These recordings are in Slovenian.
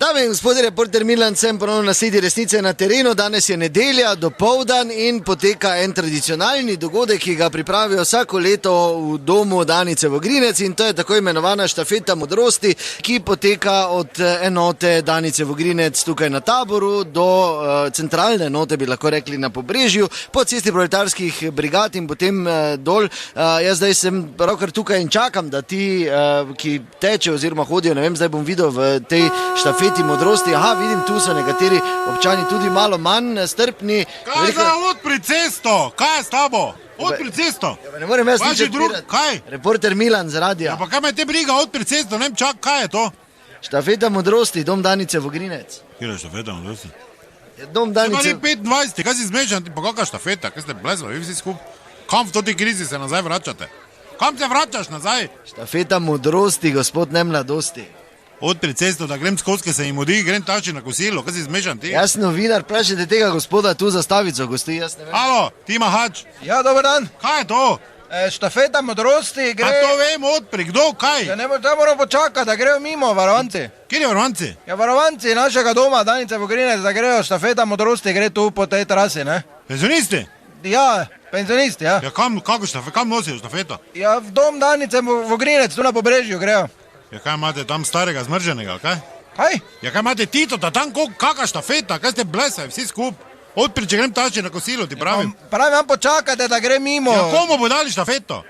Dame in gospodje, reporter Milan, sem ponovno na sledi resnice na terenu. Danes je nedelja, dopoldan in poteka en tradicionalni dogodek, ki ga pripravijo vsako leto v domu Danice Vogrinec, in to je tako imenovana štafeta modrosti, ki poteka od enote Danice Vogrinec tukaj na Taboru do centralne enote, bi lahko rekli, na Pobrežju, po cesti proletarskih brigad in potem dol. Jaz zdaj sem pravkar tukaj in čakam, da ti, ki tečejo oziroma hodijo, ne vem, zdaj bom videl v tej štafeti modrosti. Aha, vidim, tu so nekateri občani tudi malo manj strpni. Kaj za odpri cesto? Kaj je s tabo? Odpri cesto. Ja, ne morem jaz nič odpirati. Kaj? Reporter Milan z radia. Ja, pa kaj me te briga odpri cesto? Ne vem, čak, kaj je to? Štafeta modrosti, dom Danice Vogrinec. Kje je štafeta modrosti? Je dom Danice... To ni 25, kaj si zmešan, pa kakva štafeta? Kaj ste blezali, vi vsi skup? Kam v toti krizi se nazaj vračate? Kam se vračaš nazaj? Štafeta modrosti, gospod, ne mladosti. Odpri cesto, da grem skozi, se jim odi, grem tači na kosilo, kaj si zmešan ti? Jaz novinar, vprašajte tega gospoda tu za stavico, gosti, jaz ne vem. Alo, ti Mahač. Ja, dober dan. Kaj je to? Štafeta modrosti gre... A to vem, odpri, kdo, kaj? Ja, ne moramo počakati, da grejo mimo varovanci. Kjer je varovanci? Ja, varovanci našega doma, Danice Vogrinec, da grejo štafeta modrosti, gre tu po tej trasi, ne? Penzionisti? Ja, penzionisti, ja. Ja, kako štafeta, kam nosijo štafeta? Ja, v dom Danice Vogrinec, tu na Pobrežju grejo. Ja, kaj imate tam starega zmrženega, kaj? Kaj? Ja, kaj imate Tito, da tam kaka štafeta, kaj ste blesaj, vsi skup? Odpri, če grem tači na kosilo, ti pravim. Pravim, vam počakate, da gre mimo. Ja, komu bo dali štafeto?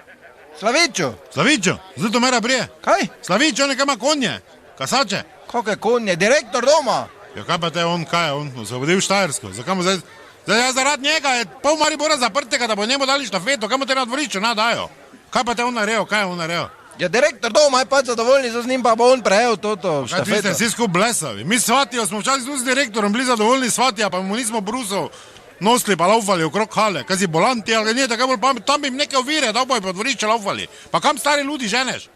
Slaviču. Slaviču? Zato mera brije. Kaj? Slavič, on nekaj ima konje, kasače. Kakve konje, direktor doma. Ja, kaj pa te on, kaj je on, osvobodil Štajersko, zakaj mu zdaj... Zdaj jaz zaradi njega je pol Maribora zaprtega, da bo njemu dali štafeto, kaj mu te na dvorišču dajo? Kaj pa te on naredil, kaj je on naredil? Ja, direktor doma je pač zadovoljni, z njim pa bo on prejel toto štafeto. Kaj vi ste vsi skup blesavi? Mi svatijo smo včasih tudi z direktorom bili zadovoljni svatija, pa mu nismo brusov nosili pa laufali okrog hale. Kaj si bolanti, ali nije tako bolj pamet, tam bi jim neke ovire, da bojo po dvorišče laufali. Pa kam stari ljudi ženeš?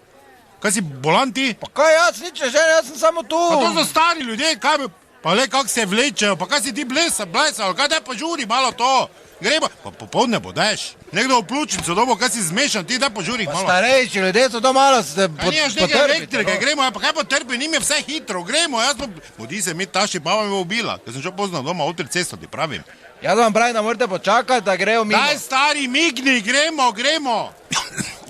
Kaj si bolanti? Pa kaj jaz nič ne ženem, jaz sem samo tu. Pa to so stari ljudje, kaj bi... Pa le kak se vlečejo, pa kaj si ti blesav, kaj te požuri malo to? Gremo, pa popoldne bodeš. Nekdo v pljučnico dobo, kaj si zmešan, ti daj požuri malo. Starejši ljudje so to malo se nimaš neke elektrike, gremo, pa kaj potrpi, njim je vse hitro, gremo, jaz pa... Bodi se, mi taši baba me bo ubila, ker sem šel pozno doma, odpri cesto, ti pravim. Jaz vam pravim, da morate počakati, da grejo mimo. Daj stari, migni, gremo.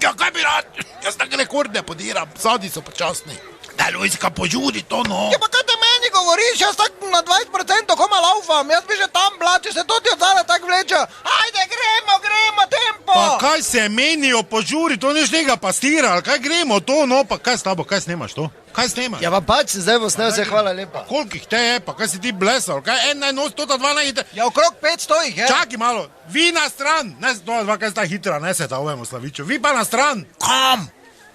Ja, kaj bi rad? Jaz tako rekorde podiram, sadi so počasni. Daj, Lojska, požuri to, no. Ja, pa kaj te meni govoriš, jaz tako na 20% koma laufam, jaz bi že tam blači, se to ti od zala tako vleča. Ajde, gremo, tempo. Pa kaj se menijo, požuri, to neš njega pastira, ali kaj gremo to, no, pa kaj s tabo, kaj snemaš to? Kaj snemaš? Ja, pa pač se zdaj bo snel, se hvala lepa. Kolikih te je, pa kaj si ti blesal, kaj en nos, tota dva najhite? Ja, okrog 500 jih je. Čaki malo, vi na stran, ne, to dva, kaj sta hitra, ne se ta ovemu Slaviču, vi pa na stran. Kam?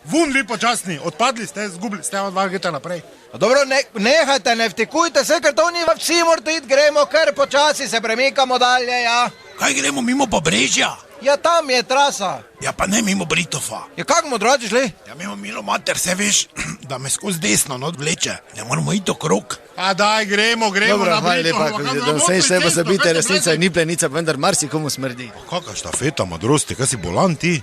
Vun vi počasni, odpadli ste, zgubili ste, dva grete naprej. Dobro, nehajte, ne vtikujte se, ker to ni vsi morate iti, gremo kar počasi, se premikamo dalje, ja. Kaj gremo mimo Pobrežja? Ja, tam je trasa. Ja, pa ne mimo Britofa. Ja, kako mu drugače šli? Ja, mimo Milo mater, se veš, da me skozi desno odvleče, ne moramo iti okrog. A daj, gremo Dobro, na hvala Britofa. lepa, da vse se pozabite, resnica ni plenica, vendar marsikomu smrdi. Kakva štafeta modrosti, kaj si bolan ti?